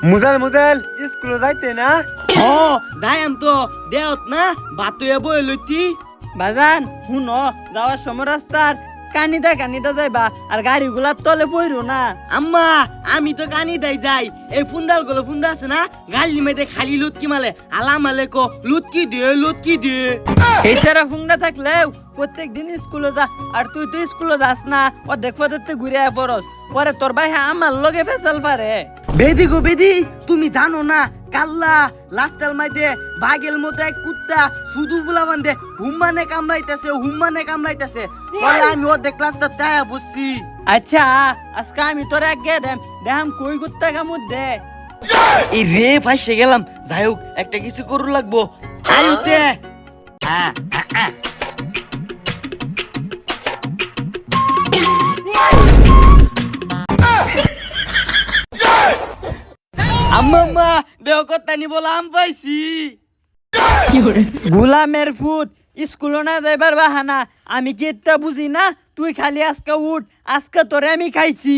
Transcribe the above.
মুজাল মুজাল স্কুলে যাইতে না ও যাইম তো দেওত না বাতুয়ে বই লইতি বাজান শুন যাওয়ার সময় রাস্তার কানিদা যাইবা আর গাড়িগুলার তলে পড়ো না আম্মা আমি তো কানিদাই যাই এই ফুন্দাল গুলো ফুন্দা আছে না গাড়ি মেয়েদের খালি লুটকি মালে আলাম আলে কো লুটকি দিয়ে এই সারা ফুংনা থাকলেও প্রত্যেক দিন স্কুলে যা আর তুই তো স্কুলে যাস না ও দেখতে দেখতে ঘুরে আয় পরস পরে তোর ভাই আমার লগে ফেসাল পারে বেদি গো বেদি তুমি জানো না কাল্লা লাস্টাল মাইদে বাগেল মতো এক কুত্তা শুধু ফুলা বান্ধে হুম্মানে কামড়াইতেছে বলে আমি ও দেখলাসটা টায়া বুঝছি আচ্ছা আজকে আমি তোর আগে দেখাম কই কুত্তা কামুদ দে এই রে ফাইসে গেলাম যাই হোক একটা কিছু করু লাগবো আয়ুতে আম্মা দেহ কথা নি বলা আম পাইছি গুলামের ফুট স্কুল না যাইবার বাহানা আমি কি এটা বুঝি না তুই খালি আজকে উঠ আজকে তোরে আমি খাইছি